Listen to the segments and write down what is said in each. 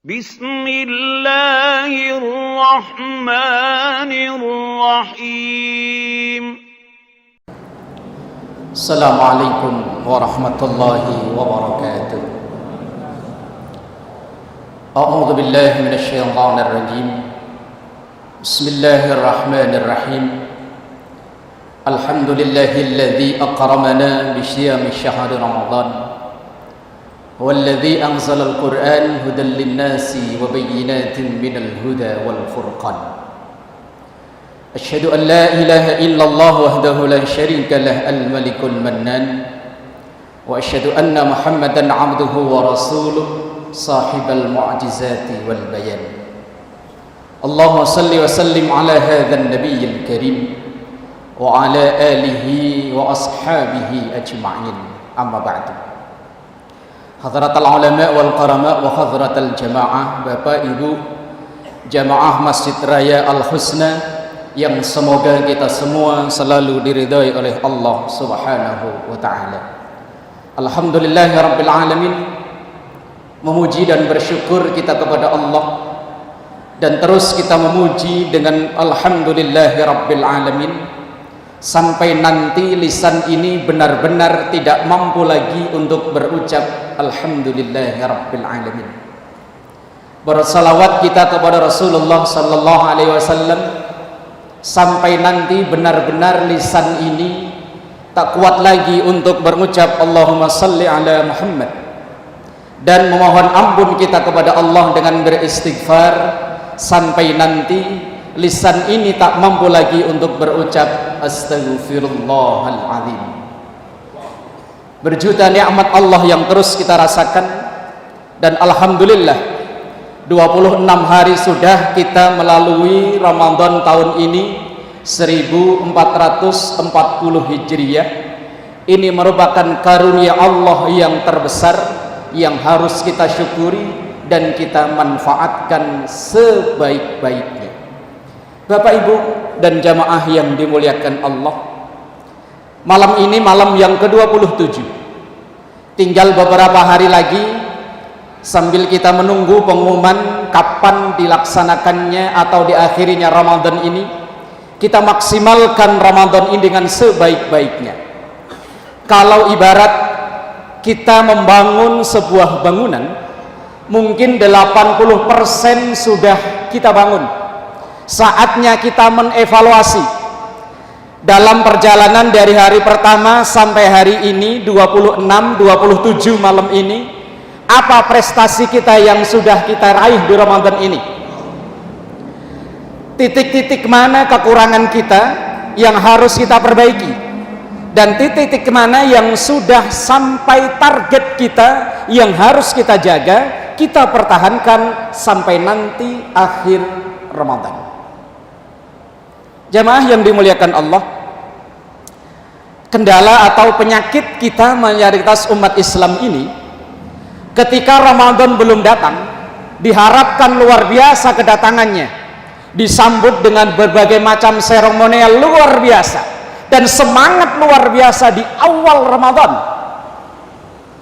Bismillahirrahmanirrahim. Assalamualaikum warahmatullahi wabarakatuh. A'udzu billahi minasyaitonir rajim. Bismillahirrahmanirrahim. Alhamdulillahilladzi akramana bi syiyami syahri Ramadan. والذي أنزل القرآن هدى للناس وبينات من الهدى والفرقان أشهد أن لا إله إلا الله وحده لا شريك له الملك المنان وأشهد أن محمدا عبده ورسوله صاحب المعجزات والبيان اللهم صل وسلم على هذا النبي الكريم وعلى آله وأصحابه أجمعين أما بعد. Hadratal ulama wal qarama wa hadratal jamaah, Bapak Ibu jamaah Masjid Raya Al-Husna yang semoga kita semua selalu diridhai oleh Allah Subhanahu wa taala. Alhamdulillahirabbil alamin, memuji dan bersyukur kita kepada Allah dan terus kita memuji dengan alhamdulillahirabbil alamin sampai nanti lisan ini benar-benar tidak mampu lagi untuk berucap alhamdulillahirabbil alamin. Bersalawat kita kepada Rasulullah sallallahu alaihi wasallam sampai nanti benar-benar lisan ini tak kuat lagi untuk berucap Allahumma salli ala Muhammad, dan memohon ampun kita kepada Allah dengan beristighfar sampai nanti lisan ini tak mampu lagi untuk berucap astaghfirullahaladzim. Berjuta nikmat Allah yang terus kita rasakan, dan alhamdulillah 26 hari sudah kita melalui Ramadan tahun ini 1440 Hijriah. Ini merupakan karunia Allah yang terbesar yang harus kita syukuri dan kita manfaatkan sebaik-baiknya. Bapak Ibu dan jamaah yang dimuliakan Allah, malam ini malam yang ke-27, tinggal beberapa hari lagi sambil kita menunggu pengumuman kapan dilaksanakannya atau diakhirinya Ramadan ini. Kita maksimalkan Ramadan ini dengan sebaik-baiknya. Kalau ibarat kita membangun sebuah bangunan, mungkin 80% sudah kita bangun. Saatnya kita mengevaluasi dalam perjalanan dari hari pertama sampai hari ini 26, 27 malam ini, apa prestasi kita yang sudah kita raih di Ramadan ini. Titik-titik mana kekurangan kita yang harus kita perbaiki, dan titik-titik mana yang sudah sampai target kita yang harus kita jaga, kita pertahankan sampai nanti akhir Ramadan. Jamaah yang dimuliakan Allah, kendala atau penyakit kita mayoritas umat Islam ini, ketika Ramadan belum datang, diharapkan luar biasa kedatangannya, disambut dengan berbagai macam seremonial luar biasa dan semangat luar biasa di awal Ramadan.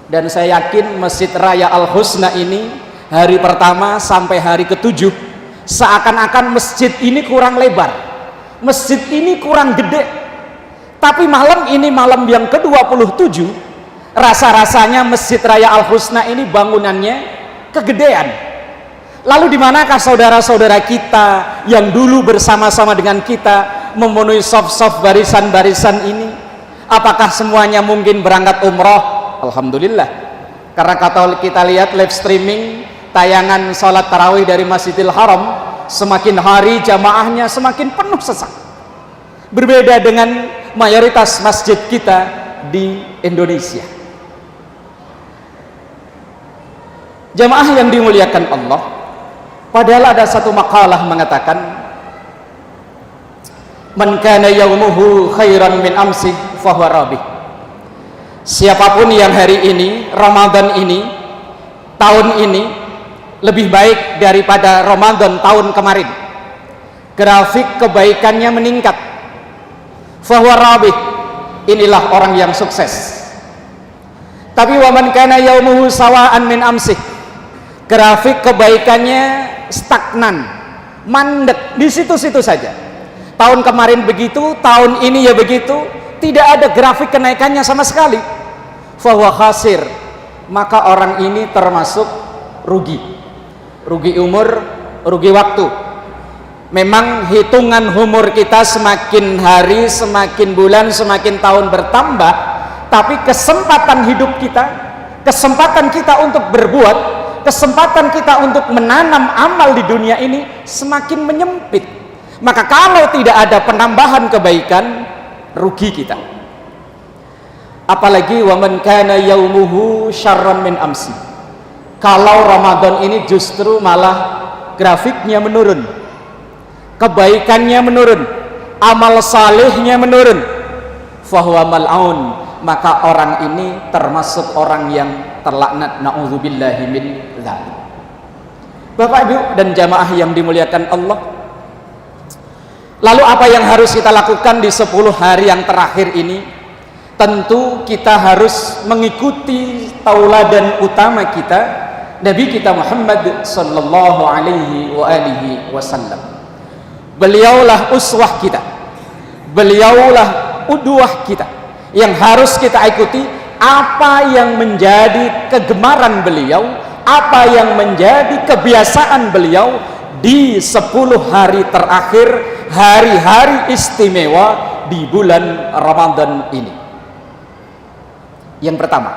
Dan saya yakin Masjid Raya Al-Husna ini hari pertama sampai hari ke-7 seakan-akan masjid ini kurang lebar, masjid ini kurang gede. Tapi malam ini malam yang ke-27, rasa-rasanya Masjid Raya Al-Husna ini bangunannya kegedean. Lalu di manakah saudara-saudara kita yang dulu bersama-sama dengan kita memenuhi saf-saf barisan-barisan ini? Apakah semuanya mungkin berangkat umroh? Alhamdulillah. Karena kalau kita lihat live streaming tayangan sholat tarawih dari Masjidil Haram, semakin hari jamaahnya semakin penuh sesak. Berbeda dengan mayoritas masjid kita di Indonesia. Jamaah yang dimuliakan Allah, padahal ada satu makalah mengatakan, man kana yaumuhu khairan min amsi fahuwa rabih. Siapapun yang hari ini, Ramadan ini, tahun ini lebih baik daripada Ramadan tahun kemarin, grafik kebaikannya meningkat, fahuwa rabih, inilah orang yang sukses. Tapi waman kana yaumuhu sawa'an min amsih, grafik kebaikannya stagnan, mandek di situ-situ saja. Tahun kemarin begitu, tahun ini ya begitu, tidak ada grafik kenaikannya sama sekali. Fahuwa khasir, maka orang ini termasuk rugi. Rugi umur, rugi waktu. Memang hitungan umur kita semakin hari, semakin bulan, semakin tahun bertambah, tapi kesempatan hidup kita, kesempatan kita untuk berbuat, kesempatan kita untuk menanam amal di dunia ini semakin menyempit. Maka kalau tidak ada penambahan kebaikan, rugi kita. Apalagi wa man kana yaumuhu syarran min amsi. Kalau Ramadan ini justru malah grafiknya menurun, kebaikannya menurun, amal salehnya menurun, fahuwa mal'un, maka orang ini termasuk orang yang terlaknat, na'udzubillahi min dzalik. Bapak Ibu dan jamaah yang dimuliakan Allah, lalu apa yang harus kita lakukan di 10 hari yang terakhir ini? Tentu kita harus mengikuti tauladan utama kita, Nabi kita Muhammad sallallahu alaihi wa alihi wasallam. Beliaulah uswah kita, beliaulah udwah kita yang harus kita ikuti. Apa yang menjadi kegemaran beliau, apa yang menjadi kebiasaan beliau di 10 hari terakhir, hari-hari istimewa di bulan Ramadan ini. Yang pertama,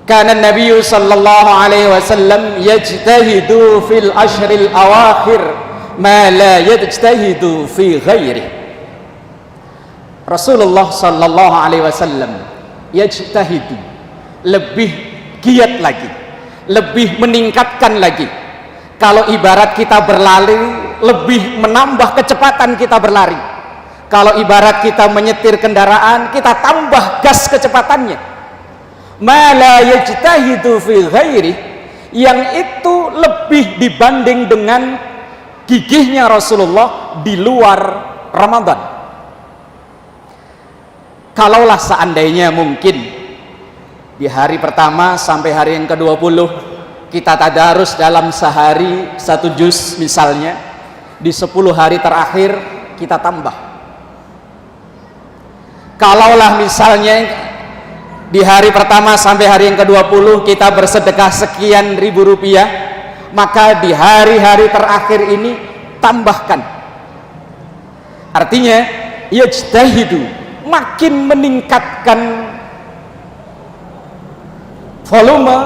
kana Nabi sallallahu alaihi wasallam yajtahidu fil ashril awakhir ma la yajtahidu fi ghairi. Rasulullah sallallahu alaihi wasallam yajtahidu, lebih giat lagi, lebih meningkatkan lagi. Kalau ibarat kita berlari, lebih menambah kecepatan kita berlari. Kalau ibarat kita menyetir kendaraan, kita tambah gas kecepatannya. Ma la yajtahidu fi ghairi, yang itu lebih dibanding dengan gigihnya Rasulullah di luar Ramadan. Kalaulah seandainya mungkin di hari pertama sampai hari yang ke-20 kita tadarus dalam sehari 1 juz misalnya, di 10 hari terakhir kita tambah. Kalaulah misalnya di hari pertama sampai hari yang ke-20 kita bersedekah sekian ribu rupiah, maka di hari-hari terakhir ini tambahkan. Artinya yajtahidu, makin meningkatkan volume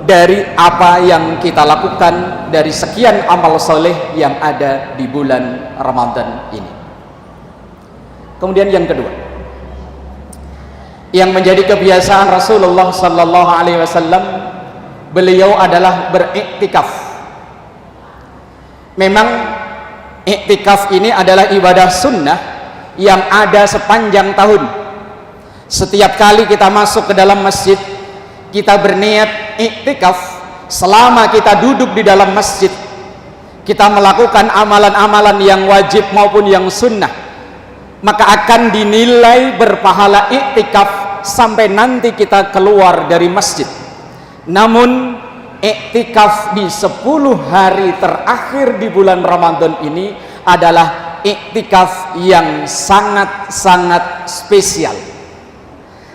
dari apa yang kita lakukan dari sekian amal soleh yang ada di bulan Ramadan ini. Kemudian yang kedua, yang menjadi kebiasaan Rasulullah sallallahu alaihi wasallam, beliau adalah beriktikaf. Memang iktikaf ini adalah ibadah sunnah yang ada sepanjang tahun. Setiap kali kita masuk ke dalam masjid, kita berniat iktikaf. Selama kita duduk di dalam masjid, kita melakukan amalan-amalan yang wajib maupun yang sunnah, maka akan dinilai berpahala iktikaf sampai nanti kita keluar dari masjid. Namun iktikaf di 10 hari terakhir di bulan Ramadan ini adalah iktikaf yang sangat-sangat spesial.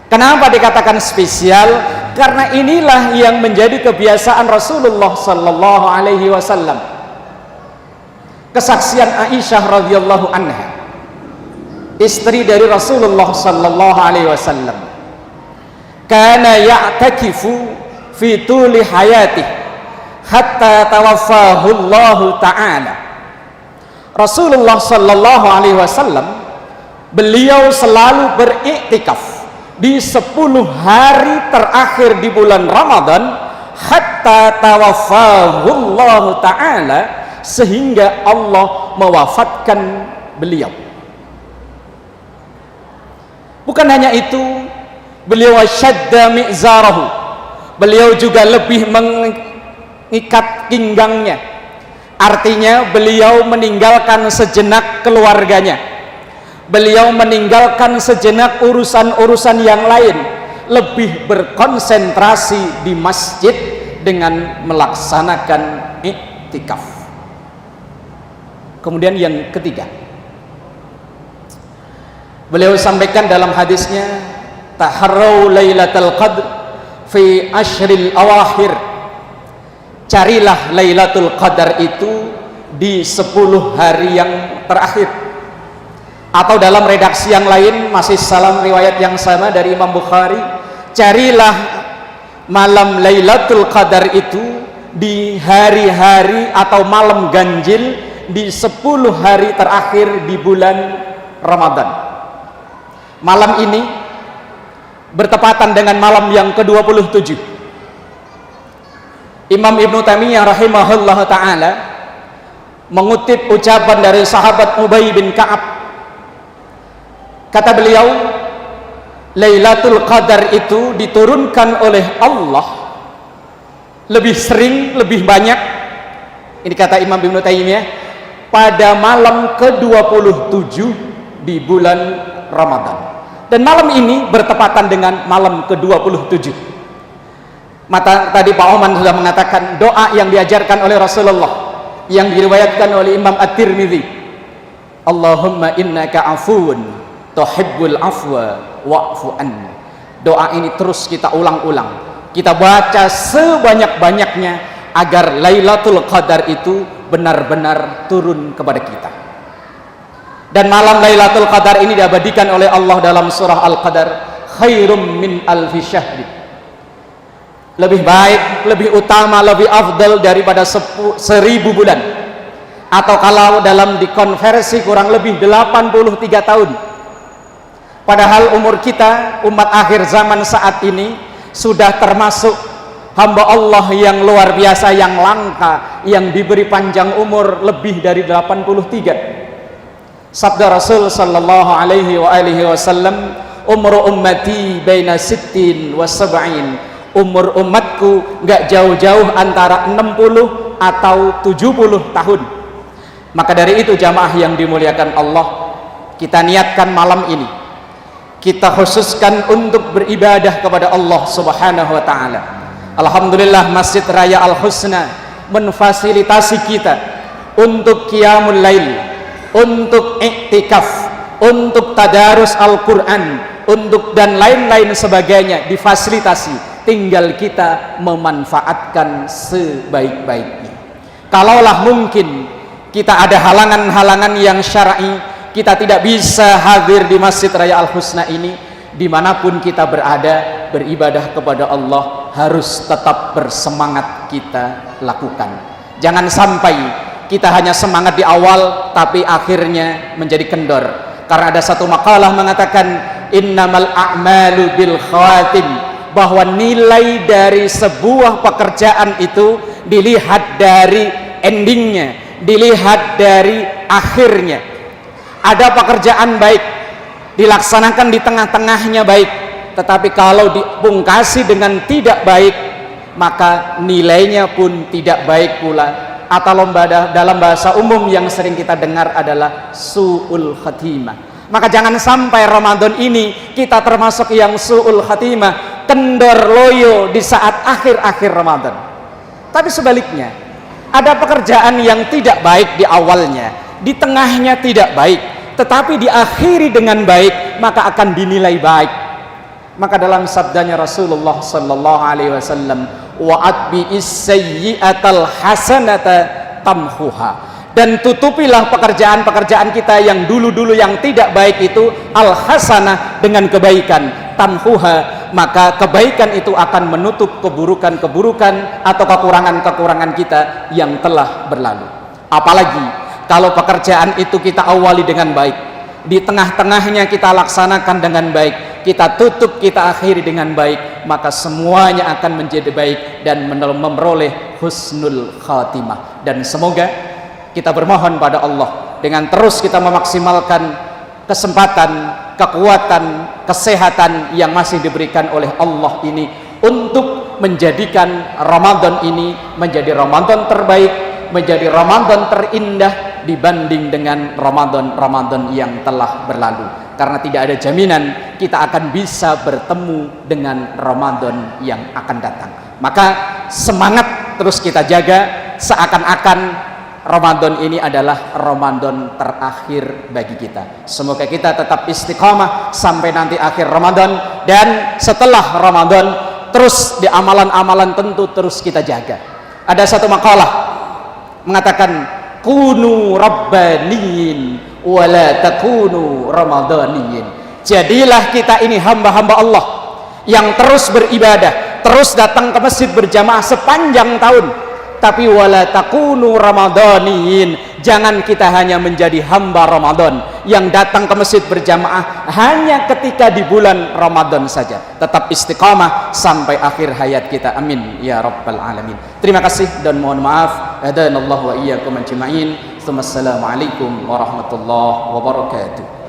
Kenapa dikatakan spesial? Karena inilah yang menjadi kebiasaan Rasulullah sallallahu alaihi wasallam. Kesaksian Aisyah radhiyallahu anha, istri dari Rasulullah sallallahu alaihi wasallam, kana ya'takifu fi tuli hayatih hatta tawaffahu Allah ta'ala. Rasulullah sallallahu alaihi wasallam, beliau selalu beriktikaf di 10 hari terakhir di bulan Ramadan hatta tawaffahu Allah ta'ala, sehingga Allah mewafatkan beliau. Bukan hanya itu, beliau syadda mi'zarahu, beliau juga lebih mengikat pinggangnya. Artinya beliau meninggalkan sejenak keluarganya, beliau meninggalkan sejenak urusan-urusan yang lain, lebih berkonsentrasi di masjid dengan melaksanakan iktikaf. Kemudian yang ketiga, beliau sampaikan dalam hadisnya, taharrau lailatul qadr fi ashril awakhir. Carilah Lailatul Qadar itu di 10 hari yang terakhir. Atau dalam redaksi yang lain masih salam riwayat yang sama dari Imam Bukhari, carilah malam Lailatul Qadar itu di hari-hari atau malam ganjil di 10 hari terakhir di bulan Ramadan. Malam ini bertepatan dengan malam yang ke-27. Imam Ibnu Taimiyah rahimahullah ta'ala mengutip ucapan dari sahabat Ubay bin Ka'ab. Kata beliau, Lailatul Qadar itu diturunkan oleh Allah lebih sering, lebih banyak, ini kata Imam Ibnu Taimiyah, pada malam ke-27 di bulan Ramadan. Dan malam ini bertepatan dengan malam ke-27. Mata tadi Pak Oman sudah mengatakan doa yang diajarkan oleh Rasulullah yang diriwayatkan oleh Imam At-Tirmidzi, Allahumma innaka afuun tuhibbul afwa wa'fu anni. Doa ini terus kita ulang-ulang, kita baca sebanyak-banyaknya agar Lailatul Qadar itu benar-benar turun kepada kita. Dan malam Lailatul Qadar ini diabadikan oleh Allah dalam surah Al-Qadar, khairum min alfi syahri. Lebih baik, lebih utama, lebih afdal daripada 1000 bulan. Atau kalau dalam dikonversi kurang lebih 83 tahun. Padahal umur kita, umat akhir zaman saat ini, sudah termasuk hamba Allah yang luar biasa, yang langka, yang diberi panjang umur lebih dari 83. Sabda Rasul sallallahu alaihi wasallam, umru ummati baina sittin wa sab'in. Umur umatku nggak jauh-jauh antara 60 atau 70 tahun. Maka dari itu jamaah yang dimuliakan Allah, kita niatkan malam ini, kita khususkan untuk beribadah kepada Allah subhanahu wa ta'ala. Alhamdulillah Masjid Raya Al-Husna memfasilitasi kita untuk qiyamul lail, untuk iktikaf, untuk tadarus Al-Quran, untuk dan lain-lain sebagainya difasilitasi. Tinggal kita memanfaatkan sebaik-baiknya. Kalaulah mungkin kita ada halangan-halangan yang syar'i, kita tidak bisa hadir di Masjid Raya Al-Husna ini, dimanapun kita berada, beribadah kepada Allah harus tetap bersemangat kita lakukan. Jangan sampai kita hanya semangat di awal tapi akhirnya menjadi kendor. Karena ada satu makalah mengatakan, innamal a'malu bil khawatim, bahwa nilai dari sebuah pekerjaan itu dilihat dari endingnya, dilihat dari akhirnya. Ada pekerjaan baik dilaksanakan di tengah-tengahnya baik, tetapi kalau dipungkasi dengan tidak baik, maka nilainya pun tidak baik pula. Atau dalam bahasa umum yang sering kita dengar adalah su'ul khatimah. Maka jangan sampai Ramadan ini kita termasuk yang su'ul khatimah, kendor loyo di saat akhir-akhir Ramadan. Tapi sebaliknya, ada pekerjaan yang tidak baik di awalnya, di tengahnya tidak baik, tetapi diakhiri dengan baik, maka akan dinilai baik. Maka dalam sabdanya Rasulullah sallallahu alaihi wasallam, wa'at bi'is sayyi'atal hasanata tamhuha. Dan tutupilah pekerjaan-pekerjaan kita yang dulu-dulu yang tidak baik itu al-hasanah dengan kebaikan, tamhuha, maka kebaikan itu akan menutup keburukan-keburukan atau kekurangan-kekurangan kita yang telah berlalu. Apalagi kalau pekerjaan itu kita awali dengan baik, di tengah-tengahnya kita laksanakan dengan baik, kita tutup, kita akhiri dengan baik, maka semuanya akan menjadi baik dan memperoleh husnul khatimah. Dan semoga kita bermohon pada Allah dengan terus kita memaksimalkan kesempatan, kekuatan, kesehatan yang masih diberikan oleh Allah ini untuk menjadikan Ramadan ini menjadi Ramadan terbaik, menjadi Ramadan terindah dibanding dengan Ramadan-Ramadan yang telah berlalu. Karena tidak ada jaminan kita akan bisa bertemu dengan Ramadan yang akan datang. Maka semangat terus kita jaga, seakan-akan Ramadan ini adalah Ramadan terakhir bagi kita. Semoga kita tetap istiqamah sampai nanti akhir Ramadan, dan setelah Ramadan terus di amalan-amalan tentu terus kita jaga. Ada satu makalah mengatakan, kunu rabbaniyin wala takunu ramadaniyin. Jadilah kita ini hamba-hamba Allah yang terus beribadah, terus datang ke masjid berjamaah sepanjang tahun, tapi wala takunu ramadaniyin. Jangan kita hanya menjadi hamba Ramadan yang datang ke masjid berjamaah hanya ketika di bulan Ramadan saja. Tetap istiqamah sampai akhir hayat kita. Amin ya rabbal alamin. Terima kasih dan mohon maaf. Hadanallahu wa iyyakum ajma'in. Assalamualaikum warahmatullahi wabarakatuh.